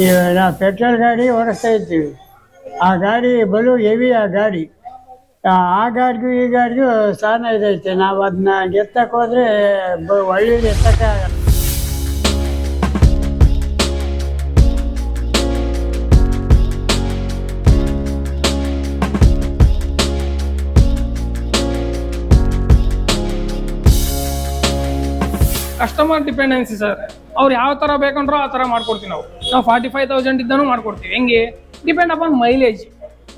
ಈಗ ನಾವು ಪೆಟ್ರೋಲ್ ಗಾಡಿ ಓಡಿಸ್ತಾ ಇರ್ತೀವಿ. ಆ ಗಾಡಿ ಬಲು ಹೆವಿ ಆ ಗಾಡಿ. ಆ ಗಾಡಿಗೂ ಈ ಗಾಡಿಗೂ ಸಾನ ಇದೈತೆ. ನಾವು ಅದನ್ನ ಎತ್ತಕ್ಕೆ ಹೋದ್ರೆ ಒಳ್ಳೆ ಎತ್ತಕ್ಕೆ ಆಗಲ್ಲ. Customer dependency sir. ಅವ್ರು ಯಾವ ಥರ ಬೇಕಂದ್ರೂ ಆ ಥರ ಮಾಡ್ಕೊಡ್ತೀವಿ. ನಾವು 45,000 ಇದ್ದಾನು ಮಾಡ್ಕೊಡ್ತೀವಿ. ಹೆಂಗೆ ಡಿಪೆಂಡ್ ಅಪಾನ್ ಮೈಲೇಜ್.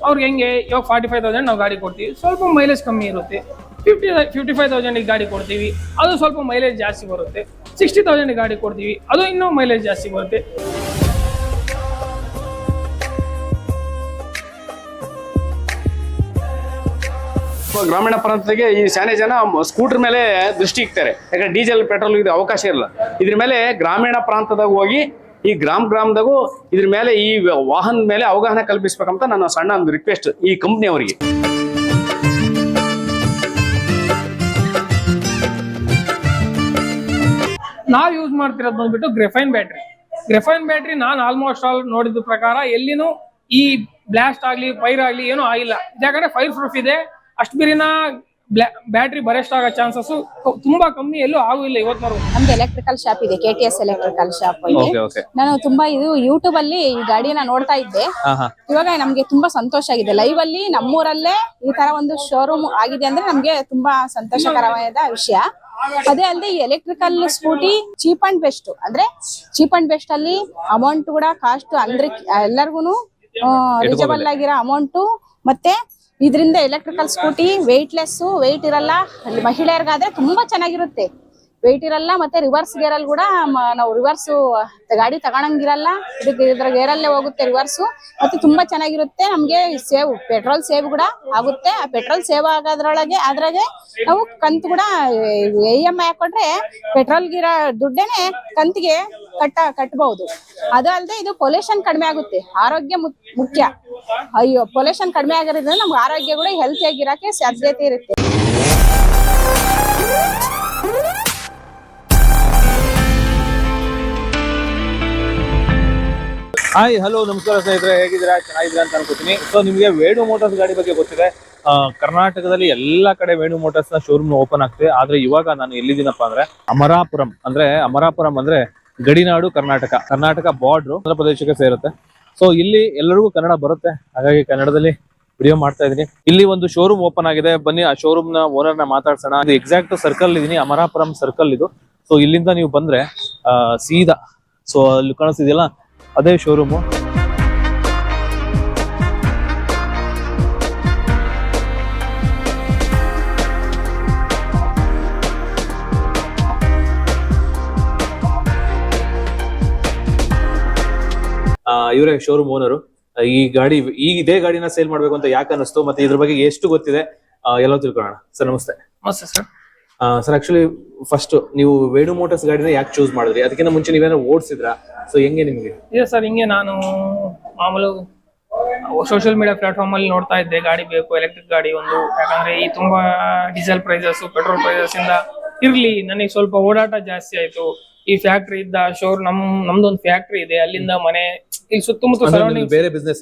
ಅವ್ರಿಗೆ ಹೆಂಗೆ ಇವಾಗ 45,000 ನಾವು ಗಾಡಿ ಕೊಡ್ತೀವಿ, ಸ್ವಲ್ಪ ಮೈಲೇಜ್ ಕಮ್ಮಿ ಇರುತ್ತೆ. 55,000 ಗಾಡಿ ಕೊಡ್ತೀವಿ, ಅದು ಸ್ವಲ್ಪ ಮೈಲೇಜ್ ಜಾಸ್ತಿ ಬರುತ್ತೆ. 60,000 ಗಾಡಿ ಕೊಡ್ತೀವಿ, ಅದು ಇನ್ನೂ ಮೈಲೇಜ್ ಜಾಸ್ತಿ ಬರುತ್ತೆ. ಗ್ರಾಮೀಣ ಪ್ರಾಂತಕ್ಕೆ ಈ ಶಾನೆ ಜನ ಸ್ಕೂಟರ್ ಮೇಲೆ ದೃಷ್ಟಿ ಇಕ್ತಾರೆ. ಯಾಕಂದ್ರೆ ಡೀಸೆಲ್ ಪೆಟ್ರೋಲ್ ಇದು ಅವಕಾಶ ಇರಲ್ಲ. ಇದ್ರ ಮೇಲೆ ಗ್ರಾಮೀಣ ಪ್ರಾಂತದಾಗ ಹೋಗಿ ಈ ಗ್ರಾಮದಾಗೂ ಇದ್ರ ಮೇಲೆ ಈ ವಾಹನದ ಮೇಲೆ ಅವಗಾಹನೆ ಕಲ್ಪಿಸ್ಬೇಕಂತ ನನ್ನ ಸಣ್ಣ ಒಂದು ರಿಕ್ವೆಸ್ಟ್ ಈ ಕಂಪ್ನಿ ಅವರಿಗೆ. ನಾವು ಯೂಸ್ ಮಾಡ್ತಿರೋದು ಬಂದ್ಬಿಟ್ಟು ಗ್ರೆಫೈನ್ ಬ್ಯಾಟ್ರಿ. ನಾನು ಆಲ್ಮೋಸ್ಟ್ ಆಲ್ ನೋಡಿದ ಪ್ರಕಾರ ಎಲ್ಲಿನೂ ಈ ಬ್ಲಾಸ್ಟ್ ಆಗ್ಲಿ ಫೈರ್ ಆಗ್ಲಿ ಏನೂ ಆಗಿಲ್ಲ. ಯಾಕಂದ್ರೆ ಫೈರ್ ಪ್ರೂಫ್ ಇದೆ. ಅಷ್ಟು ಬಿರಿನ ಬ್ಯಾಟ್ರಿ ಬರೆಸ್ಟ್ ಆಗೋ ಚಾನ್ಸಸ್ ತುಂಬಾ ಕಮ್ಮಿ, ಎಲ್ಲೂ ಆಗಿಲ್ಲ ಇವತ್ತಿನವರೆಗೂ. ನಮ್ದು ಎಲೆಕ್ಟ್ರಿಕಲ್ ಶಾಪ್ ಇದೆ, KTS ಎಲೆಕ್ಟ್ರಿಕಲ್ ಶಾಪ್. ನಾನು ತುಂಬಾ ಇದು ಯೂಟ್ಯೂಬ್ ಅಲ್ಲಿ ಈ ಗಾಡಿನ ನೋಡ್ತಾ ಇದ್ದೆ. ಇವಾಗ ನಮ್ಗೆ ತುಂಬಾ ಸಂತೋಷ ಆಗಿದೆ. ಲೈವ್ ಅಲ್ಲಿ ನಮ್ಮೂರಲ್ಲೇ ಈ ತರ ಒಂದು ಶೋರೂಮ್ ಆಗಿದೆ ಅಂದ್ರೆ ನಮ್ಗೆ ತುಂಬಾ ಸಂತೋಷಕರವಾದ ವಿಷಯ. ಅದೇ ಅಲ್ಲದೆ ಈ electrical scooty cheap and best, ಅಂದ್ರೆ ಚೀಪ್ ಅಂಡ್ ಬೆಸ್ಟ್ ಅಲ್ಲಿ ಅಮೌಂಟ್ ಕೂಡ ಕಾಸ್ಟ್ ಅಂದ್ರೆ ಎಲ್ಲರಿಗೂ ರೀಸನಬಲ್ ಆಗಿರೋ ಅಮೌಂಟ್. ಮತ್ತೆ ಇದರಿಂದ ಎಲೆಕ್ಟ್ರಿಕಲ್ ಸ್ಕೂಟಿ ವೇಟ್ ಇರಲ್ಲ. ಮಹಿಳೆಯರಿಗಾದ್ರೆ ತುಂಬಾ ಚೆನ್ನಾಗಿರುತ್ತೆ, ವೇಟ್ ಇರಲ್ಲ. ಮತ್ತೆ ರಿವರ್ಸ್ ಗೇರ್ ಅಲ್ಲಿ ಕೂಡ ನಾವು ರಿವರ್ಸ್ ಗಾಡಿ ತಗೊಳಂಗಿರಲ್ಲ. ಇದ್ರ ಗೇರಲ್ಲೇ ಹೋಗುತ್ತೆ ರಿವರ್ಸ್. ಮತ್ತೆ ತುಂಬಾ ಚೆನ್ನಾಗಿರುತ್ತೆ. ನಮ್ಗೆ ಪೆಟ್ರೋಲ್ ಸೇವ್ ಕೂಡ ಆಗುತ್ತೆ. ಆ ಪೆಟ್ರೋಲ್ ಸೇವ್ ಅದ್ರಾಗೆ ನಾವು ಕಂತು ಕೂಡ EMI ಹಾಕೊಟ್ರೆ ಪೆಟ್ರೋಲ್ ಗಿರ ದುಡ್ಡೇನೆ ಕಂತಿಗೆ ಕಟ್ಟಬಹುದು. ಅದು ಅಲ್ಲದೆ ಇದು ಪೊಲ್ಯೂಷನ್ ಕಡಿಮೆ ಆಗುತ್ತೆ. ಆರೋಗ್ಯ ಮುಖ್ಯ. ಪೊಲ್ಯೂಷನ್ ಕಡಿಮೆ ಆಗಿರೋದ್ರಿಂದ ನಮ್ಗೆ ಆರೋಗ್ಯ ಕೂಡ ಹೆಲ್ತಿ ಆಗಿರಕ್ಕೆ ಸಾಧ್ಯತೆ ಇರುತ್ತೆ. ಹಾಯ್ ಹಲೋ ನಮಸ್ಕಾರ ಸ್ನೇಹಿತರೆ, ಹೇಗಿದ್ದೀರಾ? ಚೆನ್ನಾಗಿದ್ದೀರಾ ಅಂತ ಅನ್ಕೋತೀನಿ. ಸೊ ನಿಮಗೆ ವೇಣು ಮೋಟಾರ್ಸ್ ಗಾಡಿ ಬಗ್ಗೆ ಗೊತ್ತಿದೆ. ಕರ್ನಾಟಕದಲ್ಲಿ ಎಲ್ಲಾ ಕಡೆ ವೇಣು ಮೋಟಾರ್ಸ್ ನ ಶೋರೂಮ್ ಓಪನ್ ಆಗ್ತಿದೆ. ಆದ್ರೆ ಇವಾಗ ನಾನು ಎಲ್ಲಿದ್ದೀನಪ್ಪ ಅಂದ್ರೆ ಅಮರಾಪುರಂ ಅಂದ್ರೆ ಗಡಿನಾಡು ಕರ್ನಾಟಕ ಬಾರ್ಡ್ರು ಆಂಧ್ರ ಪ್ರದೇಶಕ್ಕೆ ಸೇರುತ್ತೆ. ಸೊ ಇಲ್ಲಿ ಎಲ್ಲರಿಗೂ ಕನ್ನಡ ಬರುತ್ತೆ, ಹಾಗಾಗಿ ಕನ್ನಡದಲ್ಲಿ ವಿಡಿಯೋ ಮಾಡ್ತಾ ಇದೀನಿ. ಇಲ್ಲಿ ಒಂದು ಶೋರೂಮ್ ಓಪನ್ ಆಗಿದೆ. ಬನ್ನಿ ಆ ಶೋರೂಮ್ ನ ಓನರ್ ನ ಮಾತಾಡ್ಸೋಣ. ಇದು ಎಕ್ಸಾಕ್ಟ್ ಸರ್ಕಲ್ ಇದೀನಿ, ಅಮರಾಪುರಂ ಸರ್ಕಲ್ ಇದು. ಸೊ ಇಲ್ಲಿಂದ ನೀವು ಬಂದ್ರೆ ಸೀದಾ ಸೊ ಅಲ್ಲಿ ಕಾಣಿಸ್ತಿದೆಯಲ್ಲ ಅದೇ ಶೋರೂಮು. ಇವರೇ ಶೋರೂಮ್ ಓನರು. ಇದೇ ಗಾಡಿನ ಸೇಲ್ ಮಾಡ್ಬೇಕು ಅಂತ ಯಾಕೆ ಅನಿಸ್ತು, ಮತ್ತೆ ಇದ್ರ ಬಗ್ಗೆ ಎಷ್ಟು ಗೊತ್ತಿದೆ ಎಲ್ಲ ತಿಳ್ಕೊಳ್ಳೋಣ. ಸರ್ ನಮಸ್ತೆ. ನಮಸ್ತೆ ಸರ್. ಸರ್ ಆಕ್ಚುಲಿ ಫಸ್ಟ್ ನೀವು ವೇಣು ಮೋಟಾರ್ಸ್ ಗಾಡಿನ ಯಾಕೆ ಚೂಸ್ ಮಾಡಿದ್ರಿ? ಅದಕ್ಕಿಂತ ಮುಂಚೆ ನೀವೇನೋ ಓಡಿಸಿದ್ರಾ? ಸೊ ಹೆಂಗೆ ನಿಮ್ಗೆ? ಇದೆ ಸರ್, ಹಿಂಗೆ ನಾನು ಮಾಮೂಲು ಸೋಷಿಯಲ್ ಮೀಡಿಯಾ ಪ್ಲಾಟ್ಫಾರ್ಮ್ ಅಲ್ಲಿ ನೋಡ್ತಾ ಇದ್ದೆ ಗಾಡಿ ಬೇಕು, ಎಲೆಕ್ಟ್ರಿಕ್ ಗಾಡಿ ಒಂದು. ಯಾಕಂದ್ರೆ ಈ ತುಂಬಾ ಡೀಸೆಲ್ ಪ್ರೈಸಸ್, ಪೆಟ್ರೋಲ್ ಪ್ರೈಸಸ್ ಇಂದ ನನಗೆ ಸ್ವಲ್ಪ ಓಡಾಟ ಜಾಸ್ತಿ ಆಯ್ತು. ಈ ಫ್ಯಾಕ್ಟ್ರಿ ಇದ್ದ ನಮ್ದೊಂದು ಫ್ಯಾಕ್ಟ್ರಿ ಇದೆ, ಅಲ್ಲಿಂದ ಮನೆ ಇಲ್ಲಿ ಸುತ್ತಮುತ್ತ ಸರೌಂಡಿಂಗ್ ಬೇರೆ ಬಿಸ್ನೆಸ್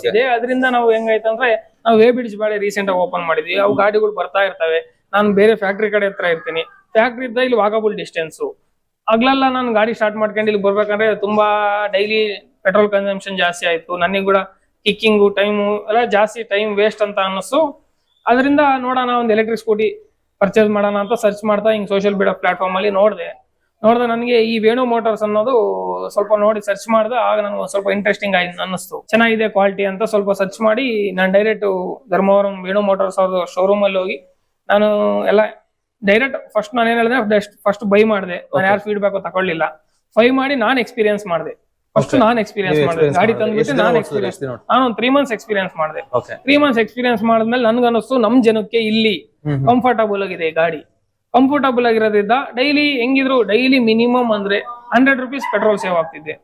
ಇದೆ. ಅದರಿಂದ ನಾವು ಹೆಂಗಾಯ್ತಂದ್ರೆ ನಾವು ವೇ ಬ್ರಿಡ್ಜ್ ಬಾಳೆ ರೀಸೆಂಟ್ ಆಗಿ ಓಪನ್ ಮಾಡಿದ್ವಿ. ಅವು ಗಾಡಿಗಳು ಬರ್ತಾ ಇರ್ತವೆ. ನಾನು ಬೇರೆ ಫ್ಯಾಕ್ಟ್ರಿ ಕಡೆ ಹತ್ರ ಇರ್ತೀನಿ. ಫ್ಯಾಕ್ಟ್ರಿ ಇದ್ದ ಇಲ್ಲಿ ವಾಕಬಲ್ ಡಿಸ್ಟೆನ್ಸ್. ಆಗ್ಲೆಲ್ಲ ನಾನು ಗಾಡಿ ಸ್ಟಾರ್ಟ್ ಮಾಡ್ಕೊಂಡು ಇಲ್ಲಿ ಬರ್ಬೇಕಂದ್ರೆ ತುಂಬಾ ಡೈಲಿ ಪೆಟ್ರೋಲ್ ಕನ್ಸಂಪ್ಷನ್ ಜಾಸ್ತಿ ಆಯ್ತು. ನನಗೆ ಕೂಡ ಕಿಕ್ಕಿಂಗು ಟೈಮು ಎಲ್ಲ ಜಾಸ್ತಿ ಟೈಮ್ ವೇಸ್ಟ್ ಅಂತ ಅನ್ನಿಸ್ತು. ಅದರಿಂದ ನೋಡೋಣ ಒಂದು ಎಲೆಕ್ಟ್ರಿಕ್ ಸ್ಕೂಟಿ ಪರ್ಚೇಸ್ ಮಾಡೋಣ ಅಂತ ಸರ್ಚ್ ಮಾಡ್ತಾ ಹಿಂಗೆ ಸೋಷಿಯಲ್ ಮೀಡಿಯಾ ಪ್ಲಾಟ್ಫಾರ್ಮ್ ಅಲ್ಲಿ ನೋಡಿದೆ. ನನಗೆ ಈ ವೇಣು ಮೋಟಾರ್ಸ್ ಅನ್ನೋದು ಸ್ವಲ್ಪ ನೋಡಿ ಸರ್ಚ್ ಮಾಡಿದೆ. ಆಗ ನನಗೆ ಸ್ವಲ್ಪ ಇಂಟ್ರೆಸ್ಟಿಂಗ್ ಆಯ್ತು ಅನ್ನಿಸ್ತು. ಚೆನ್ನಾಗಿದೆ ಕ್ವಾಲಿಟಿ ಅಂತ ಸ್ವಲ್ಪ ಸರ್ಚ್ ಮಾಡಿ ನಾನು ಡೈರೆಕ್ಟ್ ಧರ್ಮವರಂ ವೇಣು ಮೋಟಾರ್ಸ್ ಅವ್ರದ್ದು ಶೋರೂಮ್ ಅಲ್ಲಿ ಹೋಗಿ ನಾನು ಎಲ್ಲ ಡೈರೆಕ್ಟ್ ಫಸ್ಟ್ ನಾನು ಏನ್ ಹೇಳಿದ್ರೆ ಫಸ್ಟ್ ಬೈ ಮಾಡಿದೆ. ನಾನು ಯಾರು ಫೀಡ್ಬ್ಯಾಕ್ ತಗೊಳ್ಳಿಲ್ಲ. ಬೈ ಮಾಡಿ ನಾನು ಎಕ್ಸ್ಪೀರಿಯನ್ಸ್ ಮಾಡಿದೆ. ನಾನು ಎಕ್ಸ್ಪೀರಿಯನ್ಸ್ ಮಾಡಿದೆ ಗಾಡಿ ತಂದ್ಬಿಟ್ಟು ನಾನು 3 months ಎಕ್ಸ್ಪೀರಿಯನ್ಸ್ ಮಾಡಿದೆ. 3 months ಎಕ್ಸ್ಪೀರಿಯನ್ಸ್ ಮಾಡಿದ್ಮೇಲೆ ನನ್ಗನ್ನಿಸ್ತು ನಮ್ ಜನಕ್ಕೆ ಇಲ್ಲಿ ಕಂಫರ್ಟಬಲ್ ಆಗಿದೆ ಗಾಡಿ. ಕಂಫರ್ಟಬಲ್ ಆಗಿರೋದ್ರಿಂದ ಡೈಲಿ ಮಿನಿಮಮ್ ಅಂದ್ರೆ 100 rupees ಪೆಟ್ರೋಲ್ ಸೇವ್ ಆಗ್ತಿದೆ.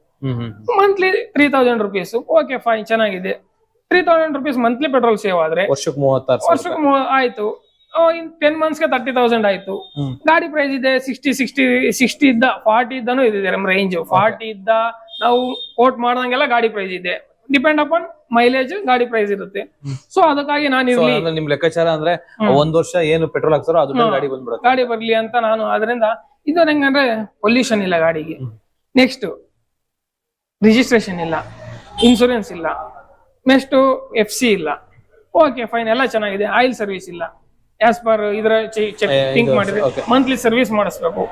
Monthly 3000 rupees. ಓಕೆ ಫೈನ್, ಚೆನ್ನಾಗಿದೆ. 3000 rupees ಮಂತ್ಲಿ ಪೆಟ್ರೋಲ್ ಸೇವ್ ಆದ್ರೆ ವರ್ಷಕ್ಕೆ ಆಯ್ತು. 10 months ಗೆ 30,000 ಆಯ್ತು. ಗಾಡಿ ಪ್ರೈಸ್ ಇದೆ 60 ಇದ್ದ 40 ಇದ್ದಾನು ಇದೆ. ರೇಂಜ್ 40 ಇದ್ದ ನಾವು ಕೋಟ್ ಮಾಡ್ದಂಗೆಲ್ಲ ಗಾಡಿ ಪ್ರೈಸ್ ಇದೆ, ಡಿಪೆಂಡ್ ಅಪಾನ್ ಮೈಲೇಜ್ ಗಾಡಿ ಪ್ರೈಸ್ ಇರುತ್ತೆ. ಸೊ ಅದಕ್ಕಾಗಿ ನಾನು So, ಇರ್ಲಿ ಅಂದ್ರೆ ನಿಮ್ ಲೆಕ್ಕಾಚಾರ ಅಂದ್ರೆ ಒಂದ್ ವರ್ಷ ಏನು ಪೆಟ್ರೋಲ್ ಹಾಕ್ತಾರೋ ಅದ್ರ ಮೇಲೆ ಗಾಡಿ ಬಂದ್ಬಿಡುತ್ತೆ. ಗಾಡಿ ಬರ್ಲಿ ಅಂತ ನಾನು ಅದರಿಂದ ಇದು ಹೆಂಗಂದ್ರೆ ಪೊಲ್ಯೂಷನ್ ಇಲ್ಲ ಗಾಡಿಗೆ, ನೆಕ್ಸ್ಟ್ ರಿಜಿಸ್ಟ್ರೇಷನ್ ಇಲ್ಲ, ಇನ್ಶೂರೆನ್ಸ್ ಇಲ್ಲ, ನೆಕ್ಸ್ಟ್ FC ಇಲ್ಲ. ಓಕೆ ಫೈನ್, ಎಲ್ಲ ಚೆನ್ನಾಗಿದೆ. ಆಯಿಲ್ ಸರ್ವಿಸ್ ಇಲ್ಲ, ಆಸ್ ಪರ್ ಇದರ ಥಿಂಕ್ ಮಾಡಿದ್ರೆ ಮಂತ್ಲಿ ಸರ್ವಿಸ್ ಮಾಡಿಸ್ಬೇಕು,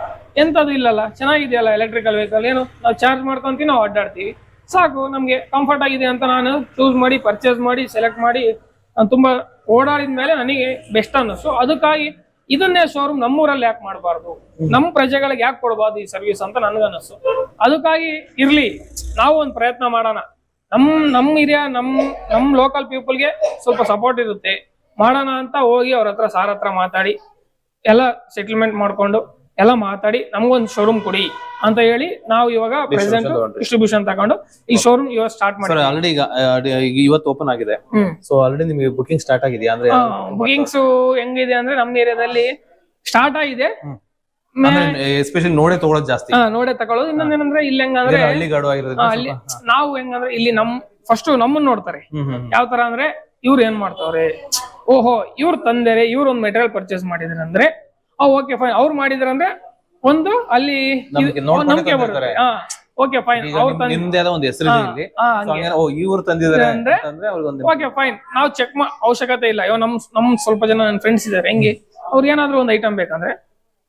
ಎಂತದು ಇಲ್ಲಲ್ಲ. ಚೆನ್ನಾಗಿದೆಯಲ್ಲ ಎಲೆಕ್ಟ್ರಿಕಲ್ ವೆಹಿಕಲ್, ಏನು ನಾವು ಚಾರ್ಜ್ ಮಾಡ್ಕೊಂತೀವಿ, ನಾವು ಅಡ್ಡಾಡ್ತೀವಿ, ಸಾಕು. ನಮ್ಗೆ ಕಂಫರ್ಟ್ ಆಗಿದೆ ಅಂತ ನಾನು ಚೂಸ್ ಮಾಡಿ ಪರ್ಚೇಸ್ ಮಾಡಿ ಸೆಲೆಕ್ಟ್ ಮಾಡಿ ನಾನು ತುಂಬಾ ಓಡಾಡಿದ ಮೇಲೆ ನನಗೆ ಬೆಸ್ಟ್ ಅನ್ನಿಸ್ತು. ಅದಕ್ಕಾಗಿ ಇದನ್ನೇ ಶೋರೂಮ್ ನಮ್ಮೂರಲ್ಲಿ ಯಾಕೆ ಮಾಡಬಾರ್ದು, ನಮ್ಮ ಪ್ರಜೆಗಳಿಗೆ ಯಾಕೆ ಕೊಡಬಾರ್ದು ಈ ಸರ್ವಿಸ್ ಅಂತ ನನಗನ್ನಿಸ್ತು. ಅದಕ್ಕಾಗಿ ಇರ್ಲಿ, ನಾವು ಒಂದು ಪ್ರಯತ್ನ ಮಾಡೋಣ. ನಮ್ಮ ಏರಿಯಾ ನಮ್ಮ ಲೋಕಲ್ ಪೀಪಲ್ಗೆ ಸ್ವಲ್ಪ ಸಪೋರ್ಟ್ ಇರುತ್ತೆ, ಮಾಡೋಣ ಅಂತ ಹೋಗಿ ಅವ್ರ ಹತ್ರ ಸಾರ್ ಹತ್ರ ಮಾತಾಡಿ ಎಲ್ಲ ಸೆಟಲ್ಮೆಂಟ್ ಮಾಡ್ಕೊಂಡು ಎಲ್ಲ ಮಾತಾಡಿ ನಮ್ಗೊಂದು ಶೋರೂಮ್ ಕೊಡಿ ಅಂತ ಹೇಳಿ ನಾವು ಇವಾಗ ಪ್ರೆಸೆಂಟ್ ಡಿಸ್ಟ್ರಿಬ್ಯೂಷನ್ ತಗೊಂಡು ಈ ಶೋರೂಮ್ ಇವಾಗ ಸ್ಟಾರ್ಟ್ ಮಾಡಿ ಆಲ್ರೆಡಿ ಈಗ ಇವತ್ತು ಓಪನ್ ಆಗಿದೆ. ಸೊ ಆಲ್ರೆಡಿ ನಿಮಗೆ ಬುಕಿಂಗ್ ಸ್ಟಾರ್ಟ್ ಆಗಿದೆಯಾ? ಅಂದ್ರೆ ಬುಕಿಂಗ್ಸ್ ಹೆಂಗಿದೆ ಅಂದ್ರೆ ನಮ್ಮ ಏರಿಯಾದಲ್ಲಿ ಸ್ಟಾರ್ಟ್ ಆಗಿದೆ, ಎಸ್ಪೆಷಲಿ ನೋಡೇ ತಗೊಳ್ಳೋದು ಜಾಸ್ತಿ, ನೋಡೇ ತಗೊಳ್ಳೋದು. ಇನ್ನೊಂದೇನಂದ್ರೆ ಇಲ್ಲಿ ಹೆಂಗಂದ್ರೆ ಹಳ್ಳಿಗಾಡು ಆಗಿರೋದ್ರಿಂದ ಅಲ್ಲಿ ನಾವು ಹೆಂಗಂದ್ರೆ ಇಲ್ಲಿ ಫಸ್ಟ್ ನಮ್ಮನ್ನ ನೋಡ್ತಾರೆ ಯಾವ ತರ ಅಂದ್ರೆ ಇವ್ರು ಏನ್ ಮಾಡ್ತಾವ್ರೆ, ಓಹೋ ಇವ್ರು ತಂದರೆ ಇವ್ರು ಒಂದು ಮೆಟೀರಿಯಲ್ ಪರ್ಚೇಸ್ ಮಾಡಿದ್ರೆ ಅಂದ್ರೆ ಓಕೆ ಫೈನ್, ಅವ್ರು ಮಾಡಿದ್ರಂದ್ರೆ ಒಂದು ಅಲ್ಲಿ ನಂಬಿಕೆ ಬರುತ್ತೆ. ಓಕೆ ಫೈನ್, ಅವ್ರು ನಿಮ್ದೇ ಆದ ಒಂದು ಹೆಸರು ಇಲ್ಲಿ, ಇವ್ರು ತಂದಿದ್ದಾರೆ ಅಂದ್ರೆ ಓಕೆ ಫೈನ್, ನಾವು ಚೆಕ್ ಅವಶ್ಯಕತೆ ಇಲ್ಲ. ಇವ್ ನಮ್ ಸ್ವಲ್ಪ ಜನ ನನ್ನ ಫ್ರೆಂಡ್ಸ್ ಇದಾರೆ, ಹೆಂಗೆ ಅವ್ರು ಏನಾದ್ರು ಒಂದು ಐಟಮ್ ಬೇಕಂದ್ರೆ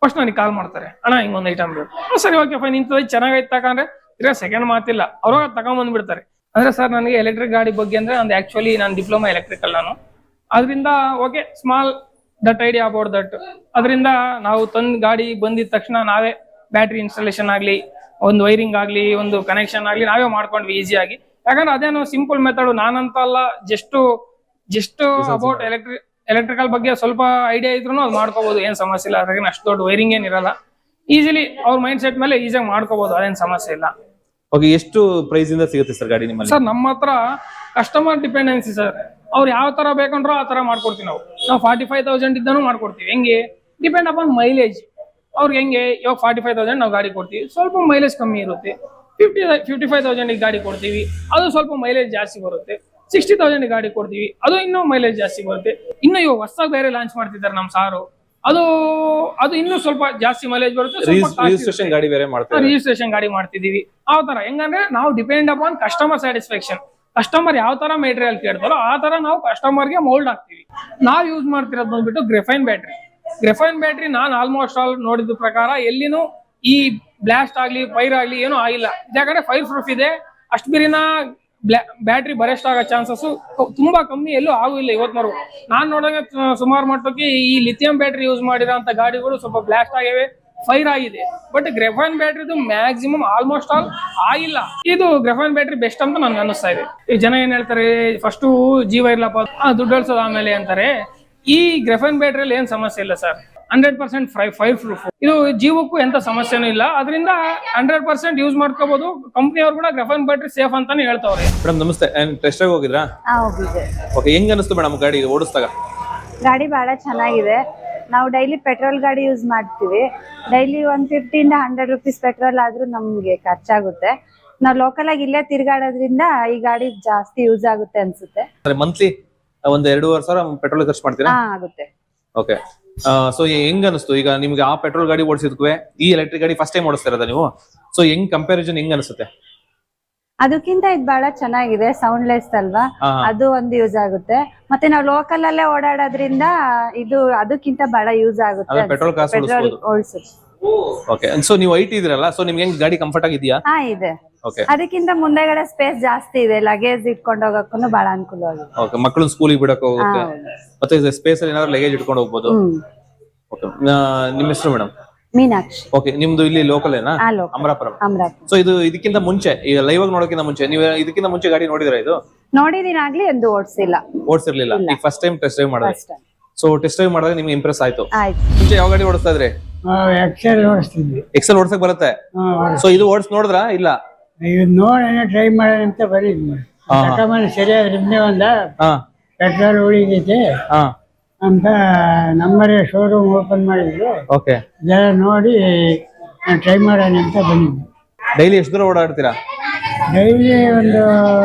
ಫಸ್ಟ್ ನನಗೆ ಕಾಲ್ ಮಾಡ್ತಾರೆ, ಅಣ್ಣ ಹಿಂಗ್ ಒಂದು ಐಟಮ್ ಬೇಕು. ಸರಿ ಓಕೆ ಫೈನ್, ಇಂಥದ್ದು ಚೆನ್ನಾಗೈತೆ ತಗೊಂಡ್ರೆ ತಿರ್ಗಾ ಸೆಕೆಂಡ್ ಮಾತಿಲ್ಲ, ಅವ್ರಾಗ ತಗೊಂಡ್ಬಂದ್ಬಿಡ್ತಾರೆ. ಅಂದ್ರೆ ಸರ್ ನನಗೆ ಎಲೆಕ್ಟ್ರಿಕ್ ಗಾಡಿ ಬಗ್ಗೆ ಅಂದ್ರೆ ಒಂದು ಆಕ್ಚುಲಿ ನಾನು ಡಿಪ್ಲೊಮಾ ಎಲೆಕ್ಟ್ರಿಕಲ್ ನಾನು, ಅದರಿಂದ okay small that idea about that. ಅದರಿಂದ ನಾವು ತಂದ್ ಗಾಡಿ ಬಂದಿದ ತಕ್ಷಣ ನಾವೇ ಬ್ಯಾಟ್ರಿ ಇನ್ಸ್ಟಾಲೇಷನ್ ಆಗ್ಲಿ, ಒಂದು ವೈರಿಂಗ್ ಆಗ್ಲಿ, ಒಂದು ಕನೆಕ್ಷನ್ ಆಗ್ಲಿ ನಾವೇ ಮಾಡ್ಕೊಂಡ್ವಿ ಈಸಿಯಾಗಿ. ಯಾಕಂದ್ರೆ ಅದೇನು ಸಿಂಪಲ್ ಮೆಥಡ್, ನಾನಂತ ಅಲ್ಲ, ಜಸ್ಟ್ ಅಬೌಟ್ ಎಲೆಕ್ಟ್ರಿಕಲ್ ಬಗ್ಗೆ ಸ್ವಲ್ಪ ಐಡಿಯಾ ಇದ್ರು ಅದು ಮಾಡ್ಕೋಬಹುದು, ಏನ್ ಸಮಸ್ಯೆ ಇಲ್ಲ. ಅದ್ರಾಗ ಅಷ್ಟು ದೊಡ್ಡ ವೈರಿಂಗ್ ಏನಿರಲ್ಲ, ಈಸಿಲಿ ಅವ್ರ ಮೈಂಡ್ ಸೆಟ್ ಮೇಲೆ ಈಸಿಯಾಗಿ ಮಾಡ್ಕೋಬಹುದು, ಅದೇನ್ ಸಮಸ್ಯೆ ಇಲ್ಲ. ಓಕೆ, ಎಷ್ಟು ಪ್ರೈಸ್ ಇಂದ ಸಿಗುತ್ತೆ ಸರ್ ಗಾಡಿ ನಿಮ್ಮಲ್ಲಿ? ಸರ್ ನಮ್ಮ ಹತ್ರ ಕಸ್ಟಮರ್ ಡಿಪೆಂಡೆನ್ಸಿ ಸರ್, ಅವ್ರು ಯಾವ ತರ ಬೇಕಂದ್ರೂ ಆ ತರ ಮಾಡ್ಕೊಡ್ತೀವಿ. ನಾವು 45,000 ಇದ್ದಾನು ಮಾಡ್ಕೊಡ್ತೀವಿ. ಹೆಂಗೆ ಡಿಪೆಂಡ್ ಅಪಾನ್ ಮೈಲೇಜ್. ಅವ್ರಿಗೆ ಹೆಂಗೆ ಇವಾಗ 45,000 ನಾವು ಗಾಡಿ ಕೊಡ್ತೀವಿ, ಸ್ವಲ್ಪ ಮೈಲೇಜ್ ಕಮ್ಮಿ ಇರುತ್ತೆ. 55,000 ಗಾಡಿ ಕೊಡ್ತೀವಿ, ಅದು ಸ್ವಲ್ಪ ಮೈಲೇಜ್ ಜಾಸ್ತಿ ಬರುತ್ತೆ. 60,000 ಗಾಡಿ ಕೊಡ್ತೀವಿ, ಅದು ಇನ್ನೂ ಮೈಲೇಜ್ ಜಾಸ್ತಿ ಬರುತ್ತೆ. ಇನ್ನು ಇವಾಗ ಹೊಸದಾಗಿ ಬೇರೆ ಲಾಂಚ್ ಮಾಡ್ತಿದ್ದಾರೆ ನಮ್ಮ ಸಾರು, ಅದು ಇನ್ನೂ ಸ್ವಲ್ಪ ಜಾಸ್ತಿ ಮೈಲೇಜ್ ಬರುತ್ತೆ. ರಿಜಿಸ್ಟ್ರೇಷನ್ ಗಾಡಿ ಬೇರೆ ಮಾಡ್ತಾರೆ, ರಿಜಿಸ್ಟ್ರೇಷನ್ ಗಾಡಿ ಮಾಡ್ತಿದೀವಿ. ಆ ತರ ಹೆಂಗಂದ್ರೆ ನಾವು depend upon customer satisfaction. Customer ಯಾವ ತರ ಮೆಟೀರಿಯಲ್ ಕೇಳ್ತಾರೋ ಆ ತರ ನಾವು ಕಸ್ಟಮರ್ಗೆ ಮೋಲ್ಡ್ ಆಗ್ತೀವಿ. ನಾವು ಯೂಸ್ ಮಾಡ್ತಿರೋದು ಬಂದ್ಬಿಟ್ಟು ಗ್ರೆಫೈನ್ ಬ್ಯಾಟ್ರಿ. ನಾನು ಆಲ್ಮೋಸ್ಟ್ ಆಲ್ ನೋಡಿದ ಪ್ರಕಾರ ಎಲ್ಲಿನೂ ಈ ಬ್ಲಾಸ್ಟ್ ಆಗ್ಲಿ ಫೈರ್ ಆಗ್ಲಿ ಏನೂ ಆಗಿಲ್ಲ. ಯಾಕಂದ್ರೆ ಫೈರ್ ಪ್ರೂಫ್ ಇದೆ. ಅಷ್ಟು ಬಿರಿನ ಬ್ಯಾಟ್ರಿ ಬರೆಸ್ಟ್ ಆಗೋ ಚಾನ್ಸಸ್ ತುಂಬಾ ಕಮ್ಮಿ, ಎಲ್ಲೂ ಆಗುದಿಲ್ಲ ಇವತ್ತಿನವರೆಗೂ. ನಾನ್ ನೋಡಂಗೆ ಸುಮಾರು ಮಟ್ಟಕ್ಕೆ ಈ ಲಿಥಿಯಂ ಬ್ಯಾಟ್ರಿ ಯೂಸ್ ಮಾಡಿರೋಂಥ ಗಾಡಿಗಳು ಸ್ವಲ್ಪ ಬ್ಲಾಸ್ಟ್ ಆಗಿವೆ, ಫೈರ್ ಆಗಿದೆ. ಬಟ್ ಗ್ರೆಫೈನ್ ಬ್ಯಾಟ್ರಿದು ಮ್ಯಾಕ್ಸಿಮಮ್ ಆಲ್ಮೋಸ್ಟ್ ಆಲ್ ಆಗಿಲ್ಲ. ಇದು ಗ್ರೆಫೈನ್ ಬ್ಯಾಟ್ರಿ ಬೆಸ್ಟ್ ಅಂತ ನನ್ಗೆ ಅನಿಸ್ತಾ ಇದೆ. ಈ ಜನ ಏನ್ ಹೇಳ್ತಾರೆ, ಫಸ್ಟ್ ಜೀವ ಇರ್ಲಪ್ಪ ದುಡ್ಡು ಅಳ್ಸೋದು ಆಮೇಲೆ ಅಂತಾರೆ. ಈ ಗ್ರೆಫೈನ್ ಬ್ಯಾಟ್ರಿಯಲ್ಲಿ ಏನ್ ಸಮಸ್ಯೆ ಇಲ್ಲ ಸರ್, 100% ಫೈರ್ ಪ್ರೂಫ್. ಇದು ಜೀವಕ್ಕೂ ಎಂತ ಸಮಸ್ಯೆನೂ ಇಲ್ಲ, ಅದರಿಂದ 100% ಯೂಸ್ ಮಾಡ್ಕೋಬಹುದು. ಕಂಪ್ನಿಯವ್ರು ಕೂಡ ಗ್ರೆಫೈನ್ ಬ್ಯಾಟ್ರಿ ಸೇಫ್ ಅಂತಾನೆ ಹೇಳ್ತಾವ್ರೆ. ಮೇಡಮ್ ನಮಸ್ತೆ, ಟೆಸ್ಟ್ ಆಗಿ ಹೋಗಿದ್ರಾ? ಹೋಗಿದ್ದೆ. ಓಕೆ, ಹೆಂಗ್ ಅನಿಸ್ತು ಮೇಡಮ್ ಗಾಡಿ ಓಡಿಸ್ದಾಗ? ಗಾಡಿ ಬಹಳ ಚೆನ್ನಾಗಿದೆ. ನಾವು ಡೈಲಿ ಪೆಟ್ರೋಲ್ ಗಾಡಿ ಯೂಸ್ ಮಾಡ್ತೀವಿ. ಡೈಲಿ 150 ಇಂದ 100 ರೂಪೀಸ್ ಪೆಟ್ರೋಲ್ ಆದ್ರೂ ನಮ್ಗೆ ಖರ್ಚಾಗುತ್ತೆ. ನಾವು ಲೋಕಲ್ ಆಗಿ ಇಲ್ಲೇ ತಿರ್ಗಾಡೋದ್ರಿಂದ ಈ ಗಾಡಿ ಜಾಸ್ತಿ ಯೂಸ್ ಆಗುತ್ತೆ ಅನ್ಸುತ್ತೆ. ಮಂತ್ಲಿ ಒಂದ್ 2,500 ಸಾವಿರ ಪೆಟ್ರೋಲ್ ಖರ್ಚು ಮಾಡ್ತೀರಾ? ಆಗುತ್ತೆ. ಓಕೆ, ಸೊ ಹೆಂಗ್ ಅನಿಸ್ತು ಈಗ ನಿಮ್ಗೆ ಆ ಪೆಟ್ರೋಲ್ ಗಾಡಿ ಓಡಿಸಿದ್ಕು ಈ ಎಲೆಕ್ಟ್ರಿಕ್ ಗಾಡಿ ಫಸ್ಟ್ ಟೈಮ್ ಓಡಿಸ್ತಿರೋದ ನೀವು? ಸೊ ಹೆಂಗ್ ಕಂಪ್ಯಾರಿಸನ್ ಹೆಂಗ್ ಅನಿಸುತ್ತೆ? ಅದಕ್ಕಿಂತ ಇದು ಬಹಳ ಚೆನ್ನಾಗಿದೆ, ಸೌಂಡ್ಲೆಸ್ ಅಲ್ವಾ, ಅದು ಒಂದು ಯೂಸ್ ಆಗುತ್ತೆ. ಮತ್ತೆ ನಾವು ಲೋಕಲ್ ಅಲ್ಲೇ ಓಡಾಡೋದ್ರಿಂದ ಇದು ಅದಕ್ಕಿಂತ ಬಹಳ ಯೂಸ್ ಆಗುತ್ತೆ. ಪೆಟ್ರೋಲ್ ಓಡಿಸುತ್ತೆ. ಓಕೆ, ಸೊ ನೀವು ಐಟಿ ಇದ್ರಲ್ಲ, ಸೊ ನಿಮ್ಗೆ ಹೆಂಗ್ ಗಾಡಿ ಕಂಫರ್ಟ್ ಆಗಿದ್ಯಾ? ಇದೆ. ಅದಕ್ಕಿಂತ ಮುಂದೆಗಡೆ ಸ್ಪೇಸ್ ಜಾಸ್ತಿ ಇದೆ, ಲಗೇಜ್ ಇಟ್ಕೊಂಡು ಹೋಗಕ್ಕೂ ಬಹಳ ಅನುಕೂಲವಾಗಿದೆ. ಓಕೆ, ಮಕ್ಕಳು ಸ್ಕೂಲಿಗೆ ಬಿಡಕ್ಕೆ ಹೋಗುತ್ತೆ, ಮತ್ತೆ ಸ್ಪೇಸ್ ಅಲ್ಲಿ ಏನಾದ್ರು ಲಗೇಜ್ ಇಟ್ಕೊಂಡು ಹೋಗ್ಬೋದು. ಓಕೆ, ನಿಮ್ಮ ಹೆಸರು ಮೇಡಮ್? ಮೀನಾಕ್ಷಿ. ಓಕೆ, ನಿಮ್ದು ಇಲ್ಲಿ ಲೋಕಲ್ ಏನಾ? ಅಮರಾಪುರ. ಸೊ ಇದು ಇದಕ್ಕಿಂತ ಮುಂಚೆ ಈಗ ಲೈವ್ ಆಗಿ ನೋಡೋಕ್ಕಿಂತ ಮುಂಚೆ ನೀವು ಇದಕ್ಕಿಂತ ಮುಂಚೆ ಗಾಡಿ ನೋಡಿದ್ರ? ಇದು ನೋಡಿದೀನಾಗ್ಲಿ ಎಂದು ಓಡಿಸಿರ್ಲಿಲ್ಲ, ಈಗ ಫಸ್ಟ್ ಟೈಮ್ ಟೆಸ್ಟ್ ಡ್ರೈವ್ ಮಾಡಿದ್ರೆ. ಸೊ ಟೆಸ್ಟ್ ಡ್ರೈವ್ ಮಾಡಿದಾಗ ನಿಮ್ಗೆ ಇಂಪ್ರೆಸ್ ಆಯ್ತು. ಆಯ್ತು. ಮುಂಚೆ ಯಾವ ಗಾಡಿ ಓಡಿಸ್ತಾ ಇದ್ರಿ? ಎಕ್ಸೆಲ್ ಓಡಿಸ್ತಿದ್ವಿ. ಎಕ್ಸೆಲ್ ಓಡಿಸಕ್ ಬರುತ್ತೆ? ಸೊ ಇದು ಓಡಿಸ್ ನೋಡಿದ್ರ? ಇಲ್ಲ, ಇದು ನೋಡಿ ಟ್ರೈ ಮಾಡೋಣ ಅಂತ ಬರೀದ್ವಿ. ತಕೊಂಬಂದು ಸರಿಯಾದ ನಿಮ್ನೆ ಒಂದ ಪೆಟ್ರೋಲ್ ಉಳಿದೈತೆ ಅಂತ ನಮ್ಮರೇ ಶೋರೂಮ್ ಓಪನ್ ಮಾಡಿದ್ರು. ಓಕೆ, ಜನ ನೋಡಿ ಟ್ರೈ ಮಾಡೋಣ ಅಂತ ಬಂದಿದ್ವಿ. ಡೈಲಿ ಎಷ್ಟು ದೂರ ಓಡಾಡ್ತೀರಾ? ಡೈಲಿ ಒಂದು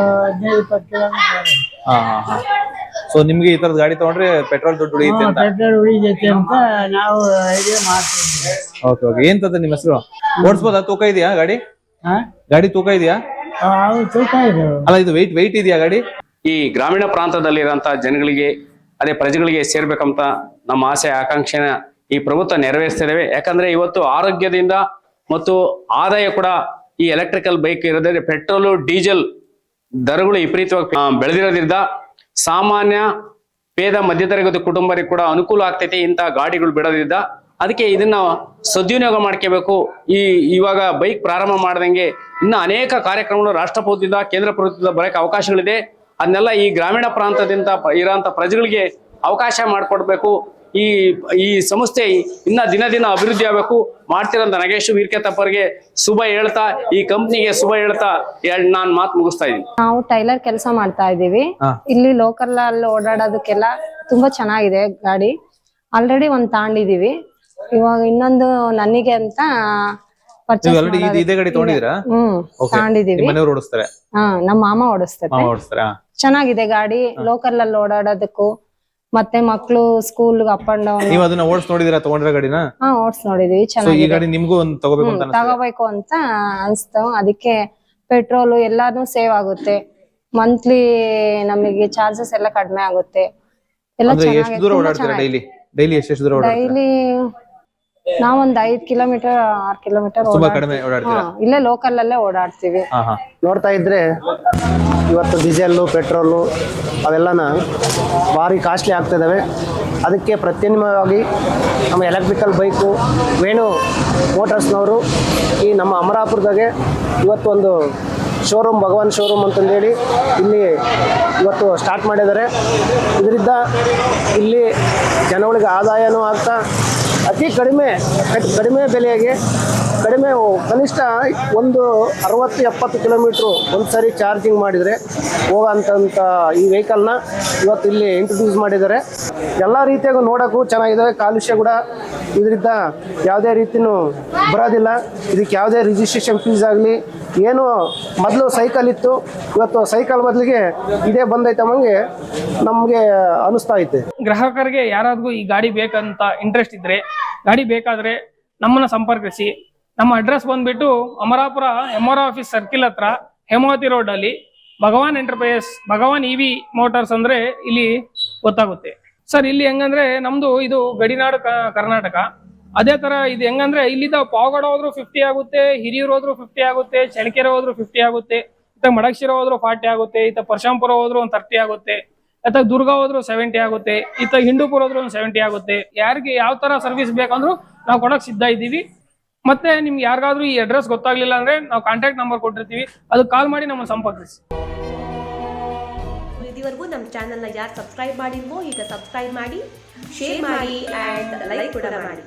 15-20 ಕಿಲೋಮೀಟರ್. ಸೊ ನಿಮ್ಗೆ ಈ ತರದ ಗಾಡಿ ತಗೊಂಡ್ರೆ ಪೆಟ್ರೋಲ್ ದುಡ್ಡು ಉಳಿಯುತ್ತೆ ಅಂತ. ಪೆಟ್ರೋಲ್ ಉಳಿದೈತೆ ಅಂತ ನಾವು ಐಡಿಯಾ ಮಾಡ್ತಿದ್ವಿ. Okay okay. ಏನ್ ತಂದೆ ನಿಮ್ಮ ಹೆಸರು? ಓಡಿಸ್ಬೋದಾ? ತೂಕ ಇದೆಯಾ ಗಾಡಿ? ಹಾ ಗಾಡಿ ತೂಕ ಇದೆಯಾ? ಅವು ತೂಕ ಇದಾವೆ. ಅಲ್ಲ ಇದು ವೆಯ್ಟ್ ಇದೆಯಾ ಗಾಡಿ? ಈ ಗ್ರಾಮೀಣ ಪ್ರಾಂತದಲ್ಲಿರುವಂತಹ ಜನಗಳಿಗೆ ಅದೇ ಪ್ರಜೆಗಳಿಗೆ ಸೇರ್ಬೇಕಂತ ನಮ್ಮ ಆಸೆ ಆಕಾಂಕ್ಷೆನ ಈ ಪ್ರಭುತ್ವ ನೆರವೇರಿಸ್ತಿದ್ದೇವೆ. ಯಾಕಂದ್ರೆ ಇವತ್ತು ಆರೋಗ್ಯದಿಂದ ಮತ್ತು ಆದಾಯ ಕೂಡ ಈ ಎಲೆಕ್ಟ್ರಿಕಲ್ ಬೈಕ್ ಇರೋದ್ರೆ ಪೆಟ್ರೋಲು ಡೀಸೆಲ್ ದರಗಳು ವಿಪರೀತವಾಗಿ ಬೆಳೆದಿರೋದ್ರಿಂದ ಸಾಮಾನ್ಯ ಪೇದ ಮಧ್ಯತರಗತಿ ಕುಟುಂಬರಿಗೆ ಕೂಡ ಅನುಕೂಲ ಆಗ್ತೈತೆ ಇಂತಹ ಗಾಡಿಗಳು ಬಿಡೋದ್ರಿಂದ. ಅದಕ್ಕೆ ಇದನ್ನ ಸದ್ವಿನಿಯೋಗ ಮಾಡ್ಕೋಬೇಕು. ಇವಾಗ ಬೈಕ್ ಪ್ರಾರಂಭ ಮಾಡ್ದಂಗೆ ಇನ್ನು ಅನೇಕ ಕಾರ್ಯಕ್ರಮಗಳು ರಾಷ್ಟ್ರ ప్రభుత్ವದಿಂದ ಕೇಂದ್ರ ప్రభుత్ವದಿಂದ ಬರೋಕೆ ಅವಕಾಶಗಳಿದೆ. ಅದನ್ನೆಲ್ಲ ಈ ಗ್ರಾಮೀಣ ಪ್ರಾಂತದಿಂದ ಇರೋಂಥ ಪ್ರಜೆಗಳಿಗೆ ಅವಕಾಶ ಮಾಡಿಕೊಡ್ಬೇಕು. ಈ ಸಂಸ್ಥೆ ಇನ್ನ ದಿನ ಅಭಿವೃದ್ಧಿ ಆಗಬೇಕು. ಮಾಡ್ತಿರೋಂಥ ನಗೇಶ್ ವೀರ್ಕೆತಪ್ಪರಿಗೆ ಶುಭ ಹೇಳ್ತಾ, ಈ ಕಂಪ್ನಿಗೆ ಶುಭ ಹೇಳ್ತಾ ನಾನು ಮಾತು ಮುಗಿಸ್ತಾ ಇದ್ದೀನಿ. ನಾವು ಟೈಲರ್ ಕೆಲಸ ಮಾಡ್ತಾ ಇದೀವಿ. ಇಲ್ಲಿ ಲೋಕಲ್ ಅಲ್ಲಿ ಓಡಾಡೋದಕ್ಕೆಲ್ಲ ತುಂಬಾ ಚೆನ್ನಾಗಿದೆ ಗಾಡಿ. ಆಲ್ರೆಡಿ ಒಂದ್ ತಗೊಂಡಿದೀವಿ, ಇವಾಗ ಇನ್ನೊಂದು ನನಗೆ ಅಂತ ಪರ್ಚೇಸ್ ಇದೇ ಗಾಡಿ ತಗೊಂಡಿದ್ದೀರಾ? ತಗೊಂಡಿದೀವಿ. ಮನೆಯವರು ಓಡಿಸ್ತಾರೆ? ನಮ್ಮ ಮಾಮ ಓಡಿಸ್ತಾರೆ. ಚೆನ್ನಾಗಿದೆ ಗಾಡಿ, ಲೋಕಲ್ ಅಲ್ಲಿ ಓಡಾಡೋದಕ್ಕೂ ಮತ್ತೆ ಮಕ್ಳು ಸ್ಕೂಲ್ ಅಪ್ ಅಂಡ್ ಡೌನ್. ನೀವು ಅದನ್ನ ಓಡಿಸ್ ನೋಡಿದಿರಾ? ತಗೊಂಡ್ರ ಗಾಡಿನ? ಓಡಿಸ್ ನೋಡಿದೀವಿ. ಈ ಚೆನ್ನಾಗಿದೆ. ಗಾಡಿ ನಿಮ್ಗೂ ಒಂದು ತಗೋಬೇಕು ಅಂತ ಅನ್ಸ್ತು. ಅದಕ್ಕೆ ಪೆಟ್ರೋಲ್ ಎಲ್ಲಾನು ಸೇವ್ ಆಗುತ್ತೆ. ಮಂತ್ಲಿ ನಮಗೆ ಚಾರ್ಜಸ್ ಎಲ್ಲ ಕಡಿಮೆ ಆಗುತ್ತೆ. ಎಲ್ಲ ಎಷ್ಟು ದೂರ ಓಡಾಡ್ತೀರಾ ಡೈಲಿ? ಎಷ್ಟು ದೂರ ಓಡಾಡ್ತೀರಾ? ಡೈಲಿ ನಾವೊಂದ್ 5 ಕಿಲೋಮೀಟರ್ 6 ಕಿಲೋಮೀಟರ್ ತುಂಬಾ ಕಡಿಮೆ ಓಡಾಡ್ತೀರಾ? ಇಲ್ಲೇ ಲೋಕಲ್ ಅಲ್ಲೇ ಓಡಾಡ್ತೀವಿ. ನೋಡ್ತಾ ಇದ್ರೆ ಇವತ್ತು ಡೀಸೆಲ್ಲು ಪೆಟ್ರೋಲು ಅವೆಲ್ಲನ ಭಾರಿ ಕಾಸ್ಟ್ಲಿ ಆಗ್ತಿದ್ದಾವೆ. ಅದಕ್ಕೆ ಪ್ರತ್ಯಾಮ್ನಾಯವಾಗಿ ನಮ್ಮ ಎಲೆಕ್ಟ್ರಿಕಲ್ ಬೈಕು ವೇಣು ಮೋಟರ್ಸ್ನವರು ಈ ನಮ್ಮ ಅಮರಾಪುರದಾಗೆ ಇವತ್ತು ಒಂದು ಶೋರೂಮ್, ಭಗವಾನ್ ಶೋರೂಮ್ ಅಂತಂದೇಳಿ ಇಲ್ಲಿ ಇವತ್ತು ಸ್ಟಾರ್ಟ್ ಮಾಡಿದ್ದಾರೆ. ಇದರಿಂದ ಇಲ್ಲಿ ಜನಗಳಿಗೆ ಆದಾಯನೂ ಆಗ್ತಾ ಅತಿ ಕಡಿಮೆ ಬೆಲೆಗೆ ಕನಿಷ್ಠ ಒಂದು 60-70 ಕಿಲೋಮೀಟ್ರು ಒಂದು ಸರಿ ಚಾರ್ಜಿಂಗ್ ಮಾಡಿದರೆ ಹೋಗೋಂಥ ಈ ವೆಹಿಕಲ್ನ ಇವತ್ತು ಇಲ್ಲಿ ಇಂಟ್ರೊಡ್ಯೂಸ್ ಮಾಡಿದ್ದಾರೆ. ಎಲ್ಲ ರೀತಿಯಾಗೂ ನೋಡೋಕ್ಕೂ ಚೆನ್ನಾಗಿದ್ದಾವೆ. ಕಾಲುಷ್ಯ ಕೂಡ ಇದರಿಂದ ಯಾವುದೇ ರೀತಿಯೂ ಬರೋದಿಲ್ಲ. ಇದಕ್ಕೆ ಯಾವುದೇ ರಿಜಿಸ್ಟ್ರೇಷನ್ ಫೀಸ್ ಆಗಲಿ ಏನು, ಮೊದಲು ಸೈಕಲ್ ಇತ್ತು, ಇವತ್ತು ಸೈಕಲ್ ಬದಲಿಗೆ ಇದೇ ಬಂದೈತಮ್ಮಂಗೆ ನಮಗೆ ಅನಿಸ್ತಾ ಐತೆ. ಗ್ರಾಹಕರಿಗೆ ಯಾರಾದ್ರೂ ಈ ಗಾಡಿ ಬೇಕಂತ ಇಂಟ್ರೆಸ್ಟ್ ಇದ್ರೆ, ಗಾಡಿ ಬೇಕಾದ್ರೆ ನಮ್ಮನ್ನ ಸಂಪರ್ಕಿಸಿ. ನಮ್ಮ ಅಡ್ರೆಸ್ ಬಂದ್ಬಿಟ್ಟು ಅಮರಾಪುರ MR ಆಫೀಸ್ ಸರ್ಕಿಲ್ ಹತ್ರ ಹೇಮಾವತಿ ರೋಡ್ ಅಲ್ಲಿ ಭಗವಾನ್ ಎಂಟರ್ಪ್ರೈಸಸ್, ಭಗವಾನ್ EV ಮೋಟಾರ್ಸ್ ಅಂದ್ರೆ ಇಲ್ಲಿ ಗೊತ್ತಾಗುತ್ತೆ ಸರ್. ಇಲ್ಲಿ ಹೆಂಗಂದ್ರೆ ನಮ್ದು ಇದು ಗಡಿನಾಡು ಕರ್ನಾಟಕ. ಅದೇ ತರ ಇದು ಹೆಂಗಂದ್ರೆ ಇಲ್ಲಿದ್ದ ಪಾವಗಡ ಹೋದ್ರು 50 ಆಗುತ್ತೆ, ಹಿರಿಯೂರು ಹೋದ್ರು 50 ಆಗುತ್ತೆ, ಚಳ್ಳಕೆರೆ ಹೋದ್ರು 50 ಆಗುತ್ತೆ, ಇತ್ತ ಮಡಕ್ಷಿರ ಹೋದ್ರು 40 ಆಗುತ್ತೆ, ಇತ್ತ ಪರಶಾಂಪುರ ಹೋದ್ರು ಒಂದು 30 ಆಗುತ್ತೆ, ಅಥವಾ ದುರ್ಗ ಹೋದ್ರು 70 ಆಗುತ್ತೆ, ಇತ್ತ ಹಿಂದೂಪುರ ಹೋದ್ರು ಒಂದು 70 ಆಗುತ್ತೆ. ಯಾರಿಗೆ ಯಾವ ತರ ಸರ್ವಿಸ್ ಬೇಕಂದ್ರೂ ನಾವು ಕೊಡಕ್ ಸಿದ್ಧ ಇದ್ದೀವಿ. ಮತ್ತೆ ನಿಮ್ಗೆ ಯಾರಿಗಾದ್ರೂ ಈ ಅಡ್ರೆಸ್ ಗೊತ್ತಾಗ್ಲಿಲ್ಲ ಅಂದ್ರೆ ನಾವು ಕಾಂಟ್ಯಾಕ್ಟ್ ನಂಬರ್ ಕೊಟ್ಟಿರ್ತೀವಿ, ಅದಕ್ಕೆ ಕಾಲ್ ಮಾಡಿ ನಮ್ಮನ್ನು ಸಂಪರ್ಕಿಸಿ. ಇದುವರೆಗೂ ನಮ್ಮ ಚಾನೆಲ್ನ ಯಾರು ಸಬ್ಸ್ಕ್ರೈಬ್ ಮಾಡಿಲ್ವೋ ಈಗ ಸಬ್ಸ್ಕ್ರೈಬ್ ಮಾಡಿ, ಶೇರ್ ಮಾಡಿ ಆ್ಯಂಡ್ ಲೈಕ್ ಕೂಡ ಮಾಡಿ.